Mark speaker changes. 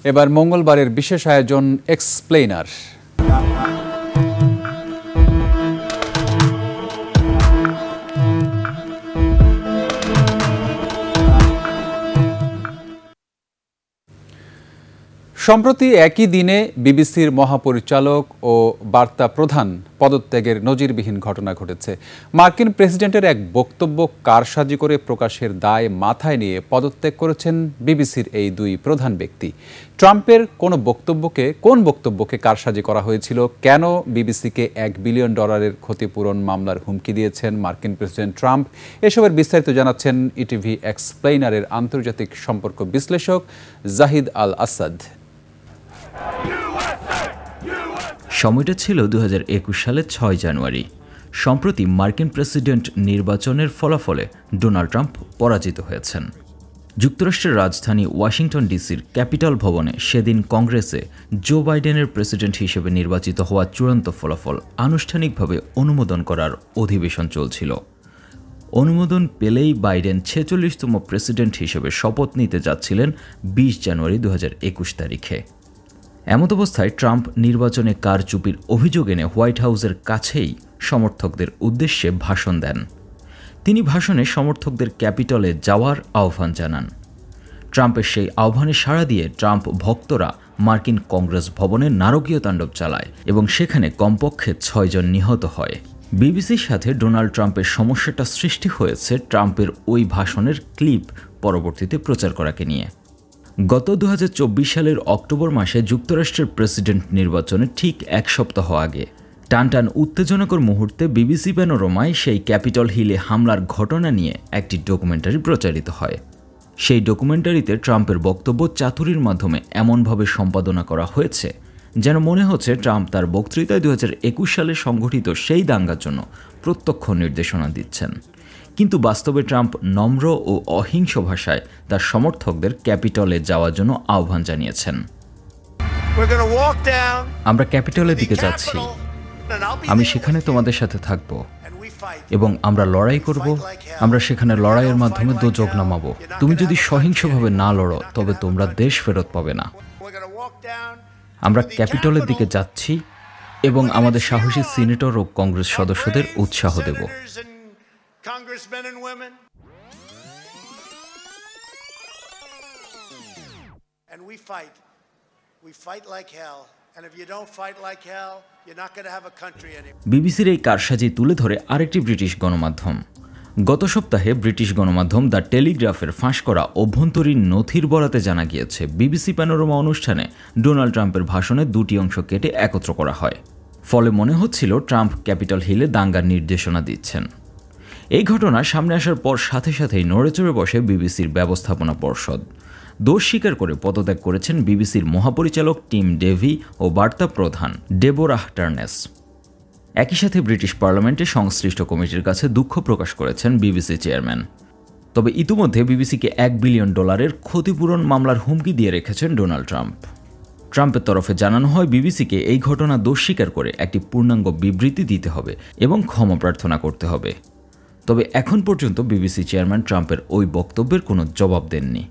Speaker 1: এবার মঙ্গলবারের বিশেষ আয়োজন এক্সপ্লেইনার। সম্প্রতি একই দিনে বিবিসির মহাপরিচালক ও বার্তা প্রধান পদত্যাগের নজিরবিহীন ঘটনা ঘটেছে। মার্কিন প্রেসিডেন্টের এক বক্তব্য কারসাজি করে প্রকাশের দায় মাথায় নিয়ে পদত্যাগ করেছেন বিবিসির এই দুই প্রধান ব্যক্তি। ট্রাম্পের কোন বক্তব্যকে কারসাজি করা হয়েছিল, কেন বিবিসিকে $1 বিলিয়ন ক্ষতিপূরণ মামলার হুমকি দিয়েছেন মার্কিন প্রেসিডেন্ট ট্রাম্প, এসবের বিস্তারিত জানাচ্ছেন ইটিভি এক্সপ্লেইনারের আন্তর্জাতিক সম্পর্ক বিশ্লেষক জাহিদ আল আসাদ।
Speaker 2: সময়টা ছিল 2021 সালের 6 জানুয়ারি। সম্প্রতি মার্কিন প্রেসিডেন্ট নির্বাচনের ফলাফলে ডোনাল্ড ট্রাম্প পরাজিত হয়েছেন। যুক্তরাষ্ট্রের রাজধানী ওয়াশিংটন ডিসির ক্যাপিটল ভবনে সেদিন কংগ্রেসে জো বাইডেনের প্রেসিডেন্ট হিসেবে নির্বাচিত হওয়া চূড়ান্ত ফলাফল আনুষ্ঠানিকভাবে অনুমোদন করার অধিবেশন চলছিল। অনুমোদন পেলেই বাইডেন 46তম প্রেসিডেন্ট হিসেবে শপথ নিতে যাচ্ছিলেন 20 জানুয়ারি 2021 তারিখে। এমত অবস্থায় ট্রাম্প নির্বাচনে কারচুপির অভিযোগ এনে হোয়াইট হাউসের কাছেই সমর্থকদের উদ্দেশ্যে ভাষণ দেন। তিনি ভাষণে সমর্থকদের ক্যাপিটলে যাওয়ার আহ্বান জানান। ট্রাম্পের সেই আহ্বানে সাড়া দিয়ে ট্রাম্প ভক্তরা মার্কিন কংগ্রেস ভবনে নারকীয় তাণ্ডব চালায় এবং সেখানে কমপক্ষে 6 জন নিহত হয়। বিবিসির সাথে ডোনাল্ড ট্রাম্পের সমস্যাটা সৃষ্টি হয়েছে ট্রাম্পের ওই ভাষণের ক্লিপ পরবর্তীতে প্রচার করাকে নিয়ে। গত 2024 সালের অক্টোবর মাসে যুক্তরাষ্ট্রের প্রেসিডেন্ট নির্বাচনে ঠিক 1 সপ্তাহ আগে টানটান উত্তেজনাকর মুহূর্তে বিবিসি প্যানোরামায় সেই ক্যাপিটল হিলে হামলার ঘটনা নিয়ে একটি ডকুমেন্টারি প্রচারিত হয়। সেই ডকুমেন্টারিতে ট্রাম্পের বক্তব্য চাতুরির মাধ্যমে এমনভাবে সম্পাদনা করা হয়েছে যেন মনে হচ্ছে ট্রাম্প তার বক্তৃতায় 2021 সালে সংঘটিত সেই দাঙ্গার জন্য প্রত্যক্ষ নির্দেশনা দিচ্ছেন। কিন্তু বাস্তবে ট্রাম্প নম্র ও অহিংস ভাষায় তার সমর্থকদের ক্যাপিটলে যাওয়ার জন্য আহ্বান জানিয়েছেন। আমরা ক্যাপিটলের দিকে যাচ্ছি, আমি সেখানে তোমাদের সাথে থাকব এবং আমরা লড়াই করব। আমরা সেখানে লড়াইয়ের মাধ্যমে দোজখ নামাবো। তুমি যদি সহিংসভাবে না লড়ো তবে তোমরা দেশ ফেরত পাবে না। আমরা ক্যাপিটলের দিকে যাচ্ছি এবং আমাদের সাহসী সিনেটর ও কংগ্রেস সদস্যদের উৎসাহ দেব।
Speaker 3: Congressmen and women, and we fight like hell, and if you don't fight like hell, you're not going to have a country anymore.
Speaker 2: বিবিসির এই কারসাজি তুলে ধরে আরেকটি ব্রিটিশ গণমাধ্যম। গত সপ্তাহে ব্রিটিশ গণমাধ্যম দ্য টেলিগ্রাফের ফাঁস করা অভ্যন্তরীণ নথির বরাতে জানা গিয়েছে বিবিসি প্যানোরামা অনুষ্ঠানে ডোনাল্ড ট্রাম্পের ভাষণে 2টি অংশ কেটে একত্র করা হয়। ফলে মনে হচ্ছিল ট্রাম্প ক্যাপিটল হিলে দাঙ্গার নির্দেশনা দিচ্ছেন। এই ঘটনা সামনে আসার পর সাথে সাথেই নড়েচড়ে বসে বিবিসির ব্যবস্থাপনা পর্ষদ। দোষ স্বীকার করে পদত্যাগ করেছেন বিবিসির মহাপরিচালক টিম ডেভি ও বার্তা প্রধান ডেবোরাহ টার্নেস। একই সাথে ব্রিটিশ পার্লামেন্টে সংশ্লিষ্ট কমিটির কাছে দুঃখ প্রকাশ করেছেন বিবিসি চেয়ারম্যান। তবে ইতিমধ্যে বিবিসিকে $1 বিলিয়ন ক্ষতিপূরণ মামলার হুমকি দিয়ে রেখেছেন ডোনাল্ড ট্রাম্প। ট্রাম্পের তরফে জানানো হয় বিবিসিকে এই ঘটনা দোষ স্বীকার করে একটি পূর্ণাঙ্গ বিবৃতি দিতে হবে এবং ক্ষমা প্রার্থনা করতে হবে। তবে এখন পর্যন্ত বিবিসি চেয়ারম্যান ট্রাম্পের ওই বক্তব্যের কোনো জবাব দেননি।